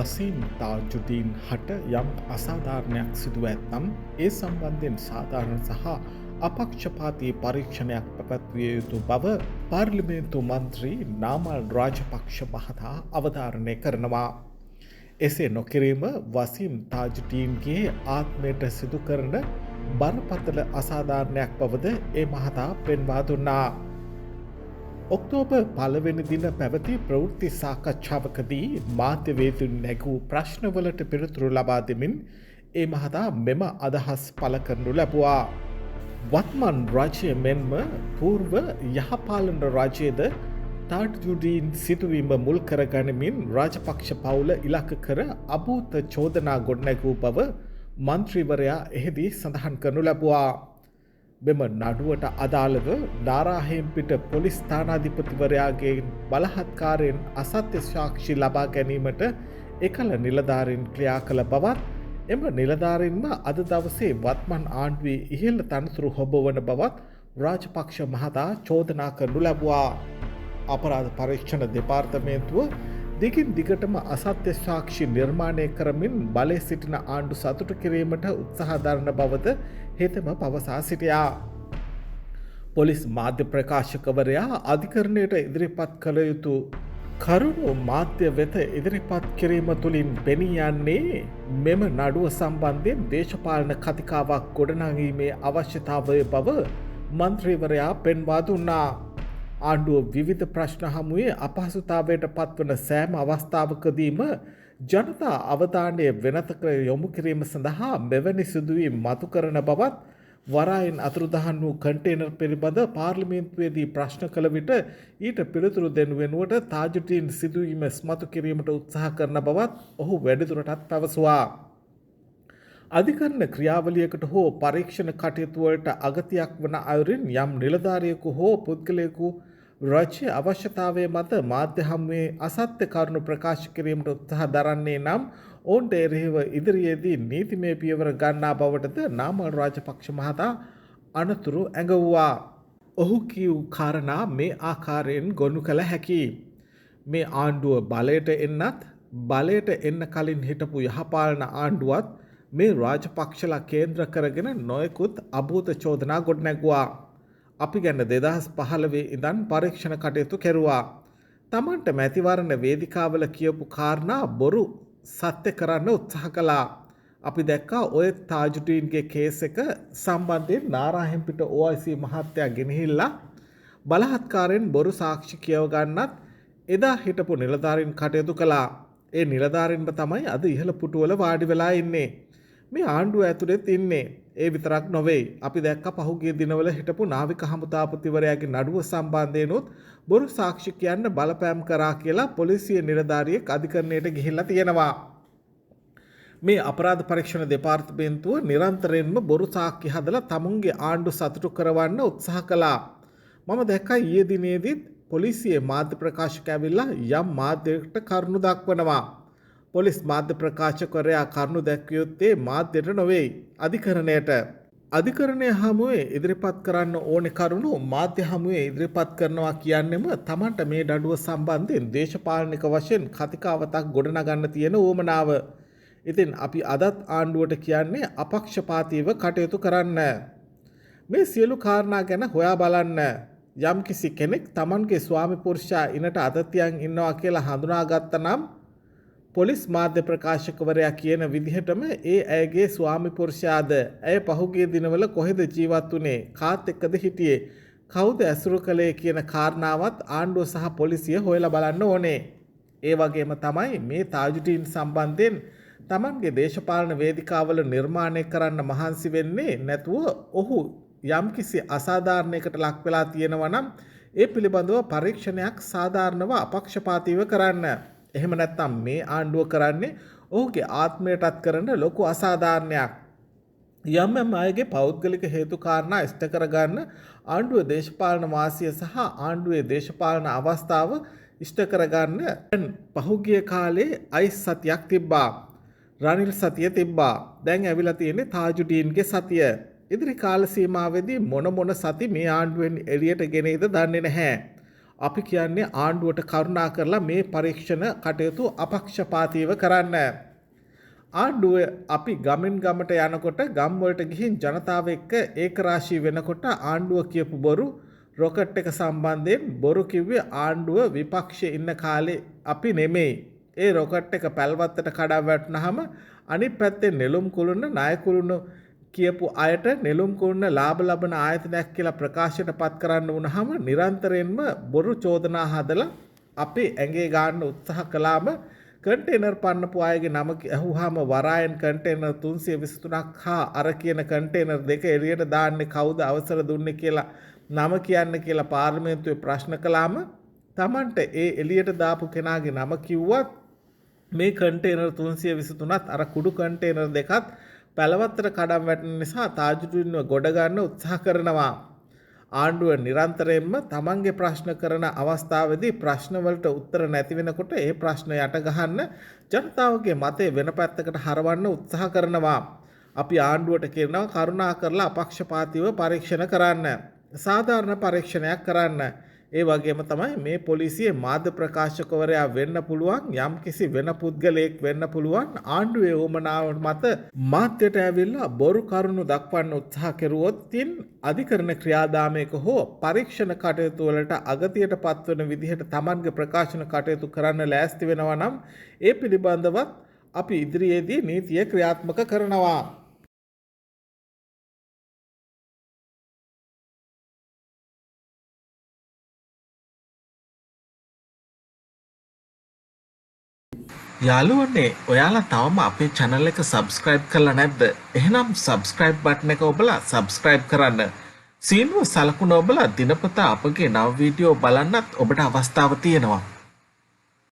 වසීම් තාජුදීන් හට යම් අසාධාරණයක් සිදුව ඇත්නම් ඒ සම්බන්ධයෙන් සාධාරණ සහ අපක්ෂපාතී පරීක්ෂණයක් පැවැත්විය යුතු බව පාර්ලිමේන්තු මන්ත්‍රී නාමල් රාජපක්ෂ මහතා අවධාරණය කරනවා. එසේ නොකිරීම වසීම් තාජුදීන්ගේ ආත්මයට සිදු කරන බරපතල අසාධාරණයක් බවද ඒ මහතා පෙන්වා දුන්නා. ඔක්තෝබර් 1 දින පැවති ප්‍රවෘත්ති සාකච්ඡාවකදී මාධ්‍යවේදීන් නැගූ ප්‍රශ්නවලට පිළිතුරු ලබා දෙමින් ඒ මහතා මෙම අදහස් පළ කරනු ලැබුවා. වත්මන් රජය මෙන්ම పూర్ව යහපාලන රජයේද තාජුදීන් සිදුවීම මුල් කරගනිමින් රාජපක්ෂ පවුල ඉලක්ක කර අභූත චෝදනා ගොඩනැගූ බව මන්ත්‍රීවරයා එහිදී සඳහන් කරනු ලැබුවා. මෙම නඩුවට අදාළව නාරාහෙම්පිට පොලිස් ස්ථානාධිපතිවරයාගේ බලහත්කාරයෙන් අසත්‍ය සාක්ෂි ලබා ගැනීමට එකල නිලධාරීන් ක්‍රියා කළ බවත් එම නිලධාරීන්ම අද දවසේ වත්මන් ආණ්ඩුවේ ඉහළ තනතුරු හොබවන බවත් රාජපක්ෂ මහතා චෝදනා කරනු ලැබුවා. අපරාධ පරීක්ෂණ දෙපාර්තමේන්තුව දිගින් දිගටම අසත්‍ය සාක්ෂි නිර්මාණය කරමින් බලය සිටින ආණ්ඩු සතුටු කිරීමට උත්සාහ දරන බවද හෙතෙම පවසා සිටියා. පොලිස් මාධ්‍ය ප්‍රකාශකවරයා අධිකරණයට ඉදිරිපත් කළ යුතු කරුණු මාධ්‍ය වෙත ඉදිරිපත් කිරීම තුළින් පෙනී යන්නේ මෙම නඩුව සම්බන්ධයෙන් දේශපාලන කතිකාවක් ගොඩනැගීමේ අවශ්‍යතාවය බව මන්ත්‍රීවරයා පෙන්වා දුන්නා. ආණ්ඩුව විවිධ ප්‍රශ්න හමුවේ අපහසුතාවයට පත්වන සෑම අවස්ථාවකදීම ජනතා අවධානය වෙනතක යොමු කිරීම සඳහා මෙවැනි සිදුවීම් මතු කරන බවත් වරායින් අතුරුදහන් වූ කන්ටේනර් පිළිබඳ පාර්ලිමේන්තුවේදී ප්‍රශ්න කළ විට ඊට පිළිතුරු දෙනු වෙනුවට තාජුදීන් සිදුවීම ස්මතු කිරීමට උත්සාහ කරන බවත් ඔහු වැඩිදුරටත් පැවසුවා. අධිකරණ ක්‍රියාවලියකට හෝ පරීක්ෂණ කටයුතු වලට අගතියක් වන අයුරින් යම් නිලධාරියෙකු හෝ පුද්ගලයෙකු රාජ්‍ය අවශ්‍යතාවය මත මාධ්‍ය හමුවේ අසත්‍ය කරුණු ප්‍රකාශ කිරීමට උත්සාහ දරන්නේ නම් ඔවුන්ට එරෙහිව ඉදිරියේදී නීතිමය පියවර ගන්නා බවටද නාමල් රාජපක්ෂ මහතා අනතුරු ඇඟවුවා. ඔහු කියූ කාරණා මේ ආකාරයෙන් ගොනු කළ හැකියි. මේ ආණ්ඩුව බලයට එන්නත් බලයට එන්න කලින් හිටපු යහපාලන ආණ්ඩුවත් මේ රාජපක්ෂලා කේන්ද්‍ර කරගෙන නොයෙකුත් අභූත චෝදනා ගොඩනැගුවා. අපි ගැන 2015 ඉඳන් පරීක්ෂණ කටයුතු කෙරුවා. තමන්ට මැතිවරණ වේදිකාවල කියපු කාරණා බොරු සත්‍ය කරන්න උත්සාහ කළා. අපි දැක්කා ඔය තාජුදීන්ගේ කේස් එක සම්බන්ධයෙන් නාරාහෙම්පිට OIC මහත්තයා ගෙනහිල්ලා බලහත්කාරයෙන් බොරු සාක්ෂි කියව ගන්නත් එදා හිටපු නිලධාරීන් කටයුතු කළා. ඒ නිලධාරීන්ම තමයි අද ඉහළ පුටුවල වාඩි වෙලා ඉන්නේ. මේ ආණ්ඩුව ඇතුළෙත් ඉන්නේ. ඒ විතරක් නොවේ. අපි දැක්ක පහුගිය දිනවල හිටපු නාවික හමුදාපතිවරයාගේ නඩුව සම්බන්ධයෙන්ුත් බොරු සාක්ෂි කියන්න බලපෑම් කරා කියලා පොලිසිය නිලධාරියෙක් අධිකරණයට ගිහිල්ලා තියෙනවා. මේ අපරාධ පරීක්ෂණ දෙපාර්තමේන්තුව නිරන්තරයෙන්ම බොරු සාක්ෂි හදලා තමුන්ගේ ආණ්ඩු සතුටු කරවන්න උත්සාහ කළා. මම දැක්කා ඊයේ දිනේදීත් පොලිසියේ මාධ්‍ය ප්‍රකාශක ඇවිල්ලා යම් මාධ්‍යයකට කරුණු දක්වනවා. පොලිස් මාධ්‍ය ප්‍රකාශකවරයා කරුණු දැක්විය යුත්තේ මාධ්‍යයට නොවේ අධිකරණයට. අධිකරණය හමුවේ ඉදිරිපත් කරන්න ඕනේ කරුණු මාධ්‍ය හමුවේ ඉදිරිපත් කරනවා කියන්නෙම Tamanට මේ නඩුව සම්බන්ධයෙන් දේශපාලනික වශයෙන් කතිකාවතක් ගොඩනගන්න තියෙන උවමනාව. ඉතින් අපි අදත් ආණ්ඩුවට කියන්නේ අපක්ෂපාතීව කටයුතු කරන්න. මේ සියලු කාරණා ගැන හොයා බලන්න. යම්කිසි කෙනෙක් Tamanගේ ස්වාමි පුරුෂයා ඉනට අත තියන් ඉන්නවා කියලා හඳුනාගත්තා නම් පොලිස් මාධ්‍ය ප්‍රකාශකවරයා කියන විදිහටම ඒ ඇයගේ ස්වාමි පුරුෂයාද ඇය පහුගිය දිනවල කොහෙද ජීවත් වුණේ කාත් එක්කද හිටියේ කවුද ඇසුරු කළේ කියන කාරණාවත් ආණ්ඩුව සහ පොලිසිය හොයලා බලන්න ඕනේ. ඒ වගේම තමයි මේ තාජුදීන් සම්බන්ධයෙන් Tamanගේ දේශපාලන වේදිකාවල නිර්මාණය කරන්න මහන්සි වෙන්නේ නැතුව ඔහු යම්කිසි අසාධාරණයකට ලක් වෙලා තියෙනවා නම් ඒ පිළිබඳව පරීක්ෂණයක් සාධාරණව අපක්ෂපාතීව කරන්න. එහෙම නැත්නම් මේ ආණ්ඩුව කරන්නේ ඔහුගේ ආත්මයටත් කරන ලොකු අසාධාරණයක්. යම් අයගේ පෞද්ගලික හේතු කාරණා ඉෂ්ට කරගන්න ආණ්ඩුවේ දේශපාලන වාසිය සහ ආණ්ඩුවේ දේශපාලන අවස්ථාව ඉෂ්ට කරගන්න පහුගිය කාලේ අයිස් සතියක් තිබ්බා. රනිල් සතිය තිබ්බා. දැන් ඇවිල්ලා තියෙන්නේ තාජුදීන්ගේ සතිය. ඉදිරි කාල සීමාවෙදී මොන සති මේ ආණ්ඩුවෙන් එළියට ගෙනෙයිද දන්නේ නැහැ. අපි කියන්නේ ආණ්ඩුවට කරුණා කරලා මේ පරීක්ෂණ කටයුතු අපක්ෂපාතීව කරන්න. ආණ්ඩුව අපි ගමින් ගමට යනකොට ගම් වලට ගිහින් ජනතාව එක්ක ඒකරාශී වෙනකොට ආණ්ඩුව කියපු බොරු රොකට් එක සම්බන්ධයෙන් බොරු කිව්වේ ආණ්ඩුව විපක්ෂයේ ඉන්න කාලේ අපි නෙමෙයි. ඒ රොකට් එක පැල්වත්තට කඩා වැටුනහම අනිත් පැත්තේ නෙළුම් කුළුණ ණය කුළුණ කියපු අයට නෙළුම් කුළුණ ලාභ ලබන ආයතනයක් කියලා ප්‍රකාශයට පත් කරන්න වුණාම නිරන්තරයෙන්ම බොරු චෝදනා හදලා අපේ ඇඟේ ගන්න උත්සාහ කළාම කන්ටේනර් පන්නපු අයගේ නම ඇහුවාම වරායන් කන්ටේනර් 323ක් හා අර කියන කන්ටේනර් දෙක එළියට දාන්නේ කවුද අවසර දුන්නේ කියලා නම කියන්න කියලා පාර්ලිමේන්තුවේ ප්‍රශ්න කළාම Tamanට ඒ එළියට දාපු කෙනාගේ නම කිව්වත් මේ කන්ටේනර් 323ත් අර කුඩු කන්ටේනර් දෙකත් පැලවත්තට කඩම් වැටෙන නිසා තාජුද්දීන්ව ගොඩ ගන්න උත්සාහ කරනවා. ආණ්ඩුව නිරන්තරයෙන්ම තමන්ගේ ප්‍රශ්න කරන අවස්ථාවේදී ප්‍රශ්න වලට උත්තර නැති වෙනකොට ඒ ප්‍රශ්න යට ගහන්න ජනතාවගේ මතය වෙන පැත්තකට හරවන්න උත්සාහ කරනවා. අපි ආණ්ඩුවට කියනවා කරුණා කරලා අපක්ෂපාතීව පරීක්ෂණ කරන්න. සාධාරණ පරීක්ෂණයක් කරන්න. ඒ වගේම තමයි මේ පොලිසියේ මාධ්‍ය ප්‍රකාශකවරයා වෙන්න පුළුවන් යම් කිසි වෙන පුද්ගලයෙක් වෙන්න පුළුවන් ආණ්ඩුවේ උවමනාව මත මාධ්‍යට ඇවිල්ලා බොරු කරුණු දක්වන්න උත්සාහ කෙරුවොත් තින් අධිකරණ ක්‍රියාදාමයක හෝ පරීක්ෂණ කටයුතු වලට අගතියට පත්වන විදිහට Tamanගේ ප්‍රකාශන කටයුතු කරන්න ලෑස්ති වෙනවා නම් ඒ පිළිබඳවත් අපි ඉදිරියේදී නීතිය ක්‍රියාත්මක කරනවා. යාළුවනේ ඔයාලා තවම අපේ channel එක subscribe කරලා නැද්ද? එහෙනම් subscribe button එක ඔබලා subscribe කරන්න. සීනුව සලකුණ ඔබලා දිනපතා අපගේ නව වීඩියෝ බලන්නත් ඔබට අවස්ථාව තියෙනවා.